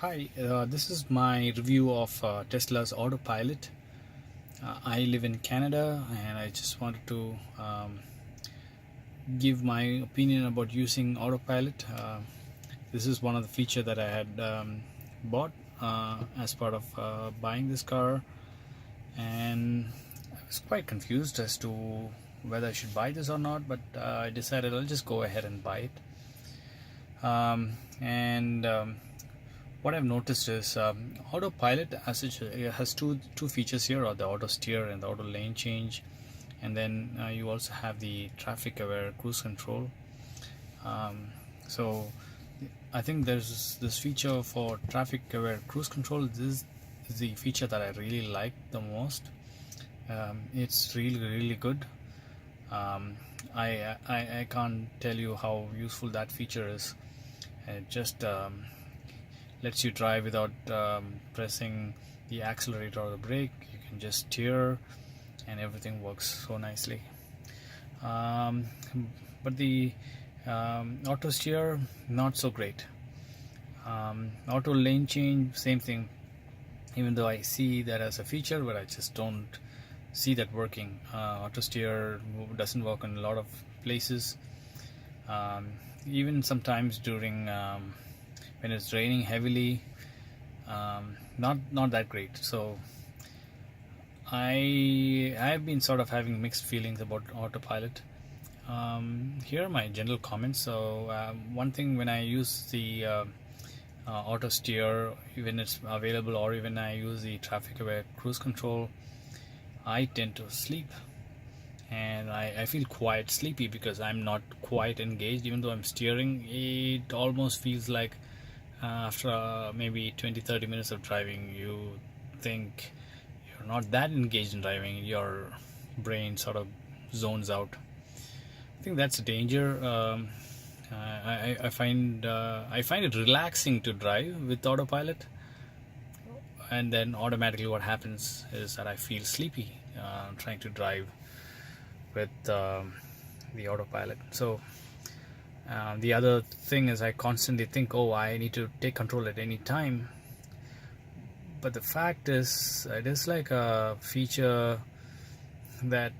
Hi, this is my review of Tesla's autopilot. I live in Canada and I just wanted to give my opinion about using autopilot. This is one of the features that I had bought as part of buying this car, and I was quite confused as to whether I should buy this or not, but I decided I'll just go ahead and buy it. And What I've noticed is autopilot as such has two features here, or the auto steer and the auto lane change, and then you also have the traffic aware cruise control. So I think there's this feature for traffic aware cruise control. This is the feature that I really like the most. It's really good. I can't tell you how useful that feature is. It just lets you drive without pressing the accelerator or the brake. You can just steer and everything works so nicely. But the auto steer, not so great. Auto lane change, same thing, even though I see that as a feature, but I just don't see that working. Auto steer doesn't work in a lot of places. Even sometimes during when it's raining heavily, not that great. So I've been sort of having mixed feelings about autopilot. Here are my general comments. So one thing, when I use the auto steer, when it's available, or even I use the traffic aware cruise control, I tend to sleep, and I feel quite sleepy because I'm not quite engaged. Even though I'm steering, it almost feels like after maybe 20-30 minutes of driving, you think you're not that engaged in driving. Your brain sort of zones out. I think that's a danger. I find it relaxing to drive with autopilot, and then automatically what happens is that I feel sleepy trying to drive with the autopilot. So the other thing is, I constantly think, oh, I need to take control at any time. But the fact is, it is like a feature that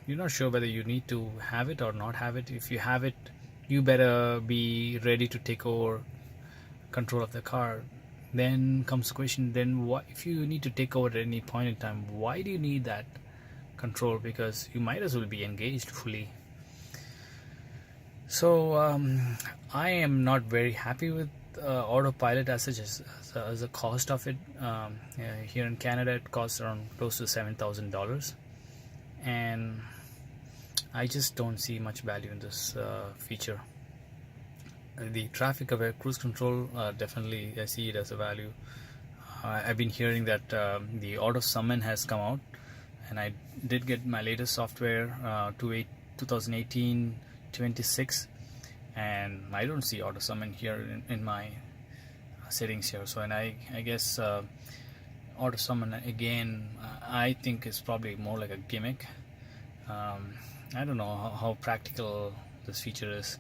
you're not sure whether you need to have it or not have it. If you have it, you better be ready to take over control of the car. Then comes the question, then what if you need to take over at any point in time? Why do you need that control? Because you might as well be engaged fully. So I am not very happy with autopilot as such, as a cost of it. Here in Canada, it costs around close to $7,000, and I just don't see much value in this feature. The traffic aware cruise control, definitely I see it as a value. I've been hearing that the auto summon has come out, and I did get my latest software 2018-26, and I don't see auto summon here in my settings here. So, and I guess auto summon again, I think is probably more like a gimmick. I don't know how practical this feature is.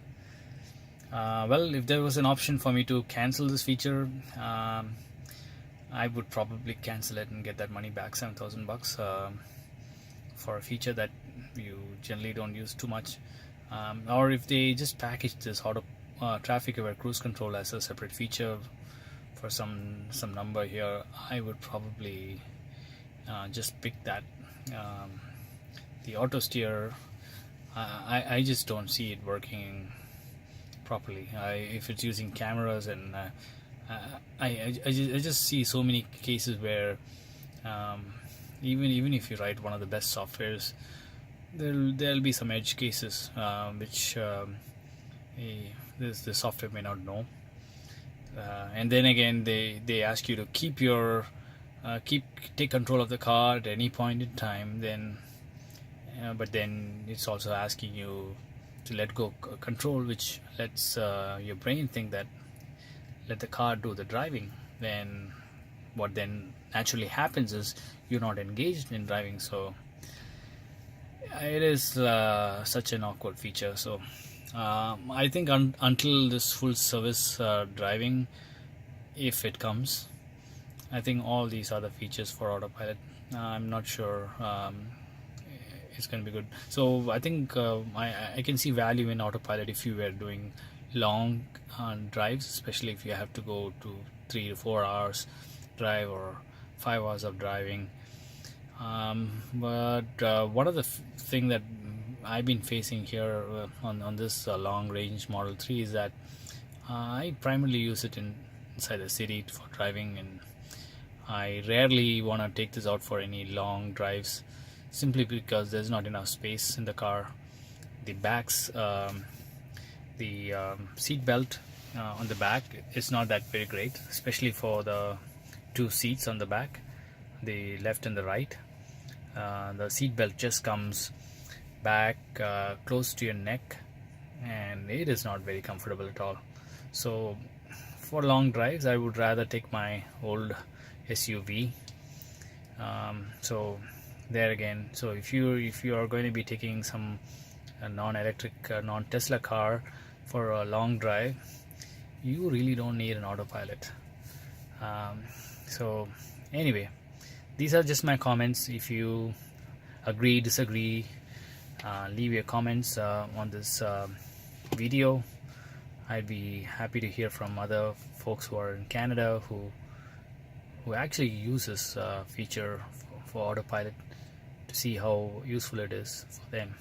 Well, if there was an option for me to cancel this feature, I would probably cancel it and get that money back, $7,000 for a feature that you generally don't use too much. Or if they just package this auto traffic aware cruise control as a separate feature for some number here, I would probably just pick that. The auto steer, I just don't see it working properly. If it's using cameras, and I just see so many cases where even if you write one of the best softwares, there'll be some edge cases which the software may not know, and then again they ask you to take control of the car at any point in time. Then but then it's also asking you to let go control, which lets your brain think that let the car do the driving. Then what then naturally happens is you're not engaged in driving. So it is such an awkward feature. So I think until this full service driving if it comes. I think all these are the features for autopilot. I'm not sure it's going to be good. So I think I can see value in autopilot if you were doing long drives, especially if you have to go to 3 to 4 hours drive or 5 hours of driving. But one of the thing that I've been facing here on this long range Model 3 is that I primarily use it inside the city for driving, and I rarely want to take this out for any long drives, simply because there's not enough space in the car. The seat belt on the back is not that very great, especially for the two seats on the back, the left and the right. The seat belt just comes back close to your neck, and it is not very comfortable at all. So for long drives, I would rather take my old SUV. So there again, so if you are going to be taking some non-electric non-Tesla car for a long drive, you really don't need an autopilot. So anyway, these are just my comments. If you agree, disagree, leave your comments on this video. I'd be happy to hear from other folks who are in Canada who actually use this feature for autopilot, to see how useful it is for them.